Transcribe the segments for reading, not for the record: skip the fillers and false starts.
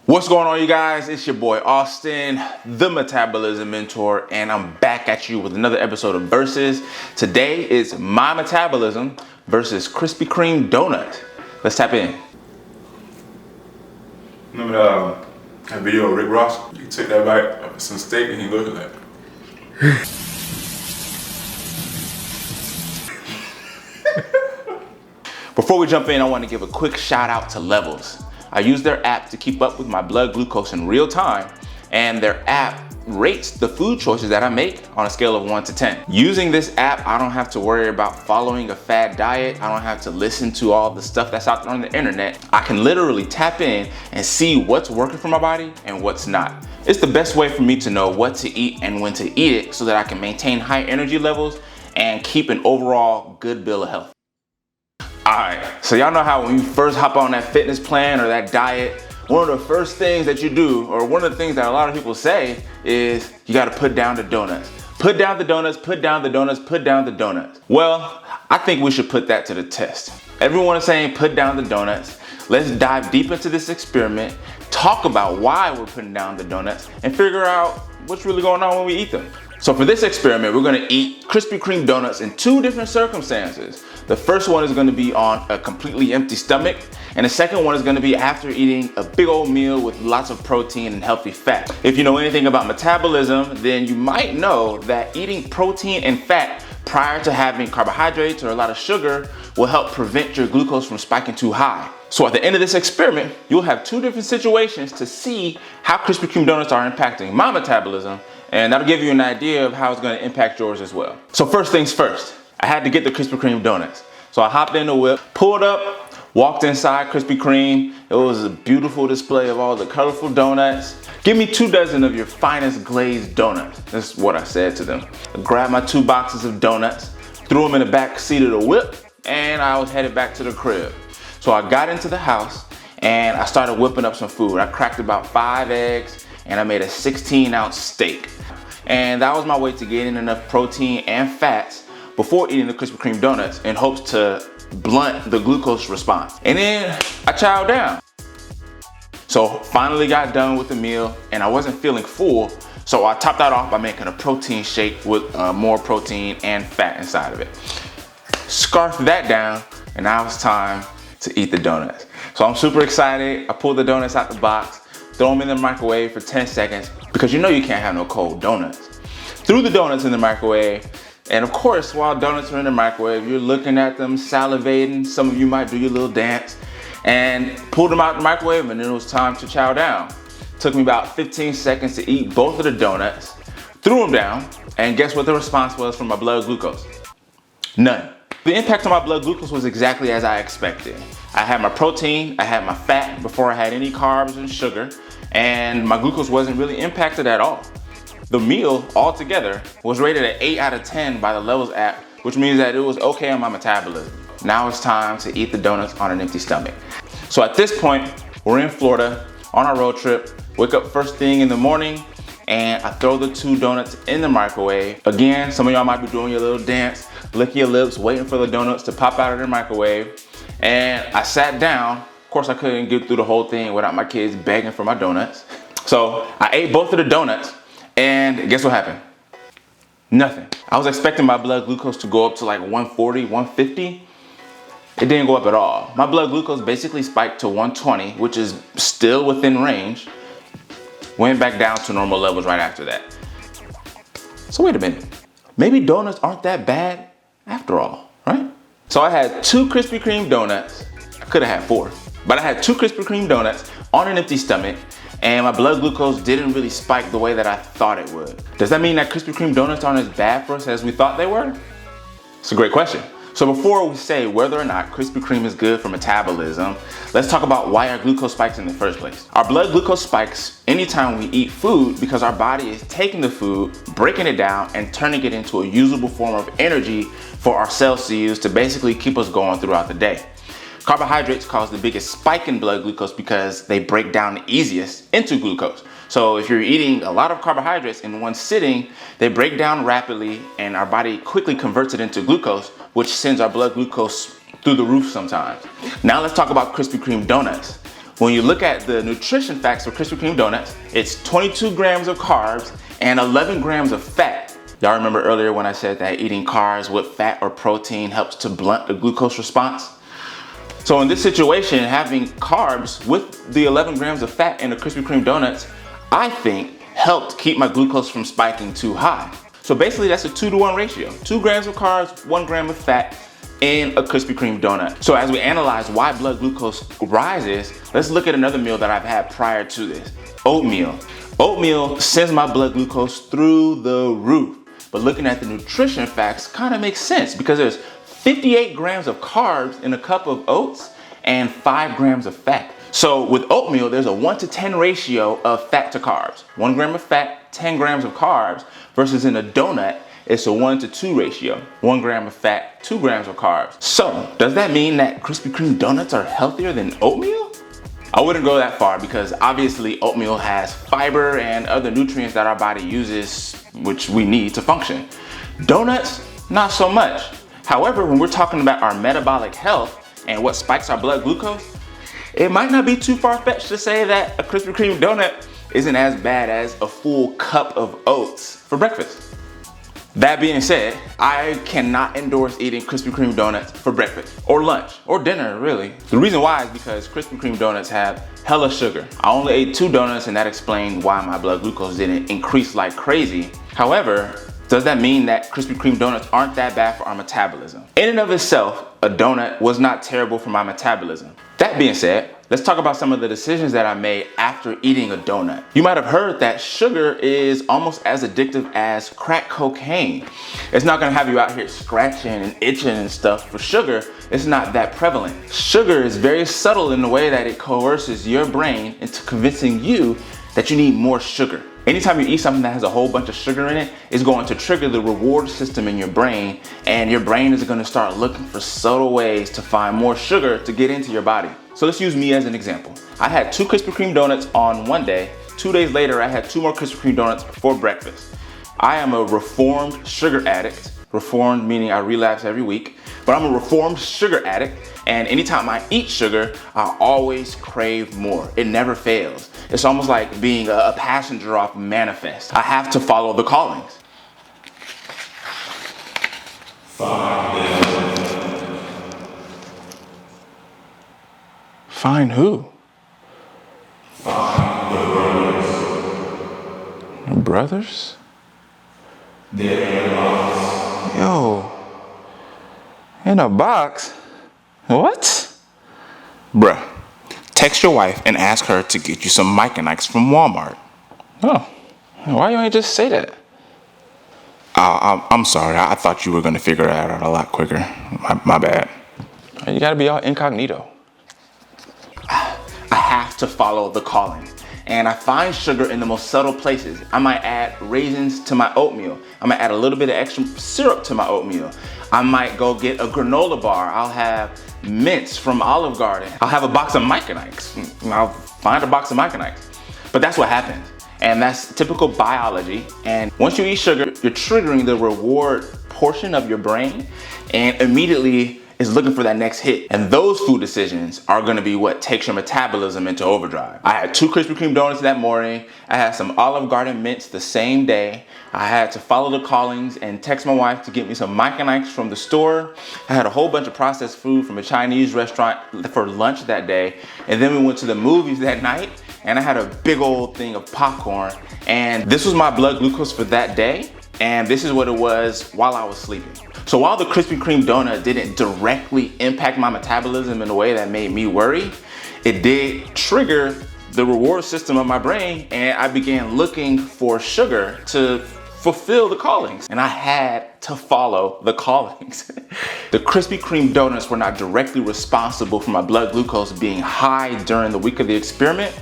What's going on, you guys? It's your boy Austin, the Metabolism Mentor, and I'm back at you with another episode of Versus. Today is my metabolism versus Krispy Kreme donut. Let's tap in. Remember that video of Rick Ross? You take that bite of some steak and he looking like Before we jump in, I want to give a quick shout out to Levels. I use their app to keep up with my blood glucose in real time, and their app rates the food choices that I make on a scale of 1 to 10. Using this app, I don't have to worry about following a fad diet. I don't have to listen to all the stuff that's out there on the internet. I can literally tap in and see what's working for my body and what's not. It's the best way for me to know what to eat and when to eat it so that I can maintain high energy levels and keep an overall good bill of health. Alright, so y'all know how when you first hop on that fitness plan or that diet, one of the first things that you do, or one of the things that a lot of people say, is you gotta put down the donuts. Put down the donuts, put down the donuts, put down the donuts. Well, I think we should put that to the test. Everyone is saying put down the donuts. Let's dive deep into this experiment, talk about why we're putting down the donuts, and figure out what's really going on when we eat them. So for this experiment, we're gonna eat Krispy Kreme donuts in two different circumstances. The first one is gonna be on a completely empty stomach, and the second one is gonna be after eating a big old meal with lots of protein and healthy fat. If you know anything about metabolism, then you might know that eating protein and fat prior to having carbohydrates or a lot of sugar will help prevent your glucose from spiking too high. So at the end of this experiment, you'll have two different situations to see how Krispy Kreme donuts are impacting my metabolism, and that'll give you an idea of how it's gonna impact yours as well. So first things first, I had to get the Krispy Kreme donuts. So I hopped in the whip, pulled up, walked inside Krispy Kreme. It was a beautiful display of all the colorful donuts. Give me 2 dozen of your finest glazed donuts. That's what I said to them. I grabbed my 2 boxes of donuts, threw them in the back seat of the whip, and I was headed back to the crib. So I got into the house and I started whipping up some food. I cracked about 5 eggs and I made a 16-ounce steak. And that was my way to gain enough protein and fats before eating the Krispy Kreme donuts in hopes to blunt the glucose response. And then I chowed down. So finally got done with the meal and I wasn't feeling full, so I topped that off by making a protein shake with more protein and fat inside of it. Scarfed that down, and now it's time to eat the donuts. So I'm super excited. I pulled the donuts out the box, throw them in the microwave for 10 seconds because you know you can't have no cold donuts. Threw the donuts in the microwave, and of course, while donuts are in the microwave, you're looking at them, salivating. Some of you might do your little dance, and pulled them out the microwave, and then it was time to chow down. Took me about 15 seconds to eat both of the donuts, threw them down, and guess what the response was from my blood glucose? None. The impact on my blood glucose was exactly as I expected. I had my protein, I had my fat before I had any carbs and sugar, and my glucose wasn't really impacted at all. The meal altogether was rated an 8 out of 10 by the Levels app, which means that it was okay on my metabolism. Now it's time to eat the donuts on an empty stomach. So at this point, we're in Florida on our road trip, wake up first thing in the morning, and I throw the 2 donuts in the microwave. Again, some of y'all might be doing your little dance, licking your lips, waiting for the donuts to pop out of the microwave. And I sat down. Of course, I couldn't get through the whole thing without my kids begging for my donuts. So I ate both of the donuts, and guess what happened? Nothing. I was expecting my blood glucose to go up to like 140, 150. It didn't go up at all. My blood glucose basically spiked to 120, which is still within range. Went back down to normal levels right after that. So wait a minute. Maybe donuts aren't that bad after all, right? So I had 2 Krispy Kreme donuts. I could have had 4, but I had 2 Krispy Kreme donuts on an empty stomach, and my blood glucose didn't really spike the way that I thought it would. Does that mean that Krispy Kreme donuts aren't as bad for us as we thought they were? It's a great question. So before we say whether or not Krispy Kreme is good for metabolism, let's talk about why our glucose spikes in the first place. Our blood glucose spikes anytime we eat food because our body is taking the food, breaking it down, and turning it into a usable form of energy for our cells to use to basically keep us going throughout the day. Carbohydrates cause the biggest spike in blood glucose because they break down the easiest into glucose. So if you're eating a lot of carbohydrates in one sitting, they break down rapidly and our body quickly converts it into glucose, which sends our blood glucose through the roof sometimes. Now let's talk about Krispy Kreme donuts. When you look at the nutrition facts for Krispy Kreme donuts, it's 22 grams of carbs and 11 grams of fat. Y'all remember earlier when I said that eating carbs with fat or protein helps to blunt the glucose response? So in this situation, having carbs with the 11 grams of fat in the Krispy Kreme donuts, I think helped keep my glucose from spiking too high. So basically that's a 2-to-1 ratio. 2 grams of carbs, 1 gram of fat in a Krispy Kreme donut. So as we analyze why blood glucose rises, let's look at another meal that I've had prior to this, oatmeal. Oatmeal sends my blood glucose through the roof. But looking at the nutrition facts kind of makes sense because there's 58 grams of carbs in a cup of oats and 5 grams of fat. So with oatmeal, there's a 1-to-10 ratio of fat to carbs. 1 gram of fat, 10 grams of carbs, versus in a donut, it's a 1-to-2 ratio. 1 gram of fat, 2 grams of carbs. So does that mean that Krispy Kreme donuts are healthier than oatmeal? I wouldn't go that far because obviously oatmeal has fiber and other nutrients that our body uses, which we need to function. Donuts, not so much. However, when we're talking about our metabolic health and what spikes our blood glucose, it might not be too far-fetched to say that a Krispy Kreme donut isn't as bad as a full cup of oats for breakfast. That being said, I cannot endorse eating Krispy Kreme donuts for breakfast or lunch or dinner, really. The reason why is because Krispy Kreme donuts have hella sugar. I only ate 2 donuts and that explained why my blood glucose didn't increase like crazy. However, does that mean that Krispy Kreme donuts aren't that bad for our metabolism? In and of itself, a donut was not terrible for my metabolism. That being said, let's talk about some of the decisions that I made after eating a donut. You might have heard that sugar is almost as addictive as crack cocaine. It's not gonna have you out here scratching and itching and stuff for sugar. It's not that prevalent. Sugar is very subtle in the way that it coerces your brain into convincing you that you need more sugar. Anytime you eat something that has a whole bunch of sugar in it, it's going to trigger the reward system in your brain, and your brain is going to start looking for subtle ways to find more sugar to get into your body. So let's use me as an example. I had 2 Krispy Kreme donuts on one day. 2 days later, I had 2 more Krispy Kreme donuts for breakfast. I am a reformed sugar addict. Reformed meaning I relapse every week, but I'm a reformed sugar addict, and anytime I eat sugar, I always crave more. It never fails. It's almost like being a passenger off Manifest. I have to follow the callings. Find who? Find the brothers. Brothers? They're in a box. Yo, in a box? What? Bruh, text your wife and ask her to get you some Mike-and-Ikes from Walmart. Oh, why you ain't just say that? I'm sorry, I thought you were gonna figure that out a lot quicker. My bad. You gotta be all incognito. I have to follow the calling. And I find sugar in the most subtle places. I might add raisins to my oatmeal. I might add a little bit of extra syrup to my oatmeal. I might go get a granola bar. I'll have mints from Olive Garden. I'll have a box of Mike-and-Ikes. I'll find a box of Mike-and-Ikes. But that's what happens. And that's typical biology. And once you eat sugar, you're triggering the reward portion of your brain, and immediately is looking for that next hit. And those food decisions are gonna be what takes your metabolism into overdrive. I had 2 Krispy Kreme donuts that morning. I had some Olive Garden mints the same day. I had to follow the callings and text my wife to get me some Mike-and-Ikes from the store. I had a whole bunch of processed food from a Chinese restaurant for lunch that day. And then we went to the movies that night, and I had a big old thing of popcorn. And this was my blood glucose for that day. And this is what it was while I was sleeping. So while the Krispy Kreme donut didn't directly impact my metabolism in a way that made me worry, it did trigger the reward system of my brain, and I began looking for sugar to fulfill the callings. And I had to follow the callings. The Krispy Kreme donuts were not directly responsible for my blood glucose being high during the week of the experiment,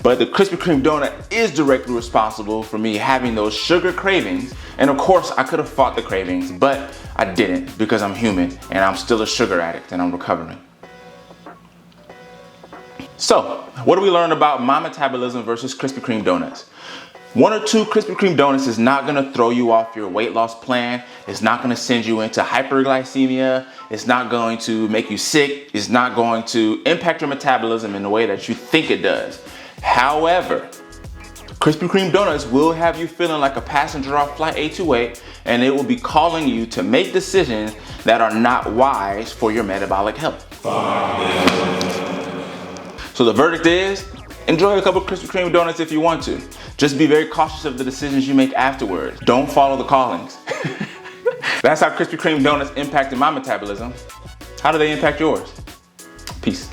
but the Krispy Kreme donut is directly responsible for me having those sugar cravings. And of course, I could have fought the cravings, but I didn't because I'm human and I'm still a sugar addict and I'm recovering. So, what do we learn about my metabolism versus Krispy Kreme donuts? 1 or 2 Krispy Kreme donuts is not gonna throw you off your weight loss plan. It's not gonna send you into hyperglycemia. It's not going to make you sick. It's not going to impact your metabolism in the way that you think it does. However, Krispy Kreme donuts will have you feeling like a passenger off flight 828, and it will be calling you to make decisions that are not wise for your metabolic health. So the verdict is, enjoy a couple of Krispy Kreme donuts if you want to. Just be very cautious of the decisions you make afterwards. Don't follow the callings. That's how Krispy Kreme donuts impacted my metabolism. How do they impact yours? Peace.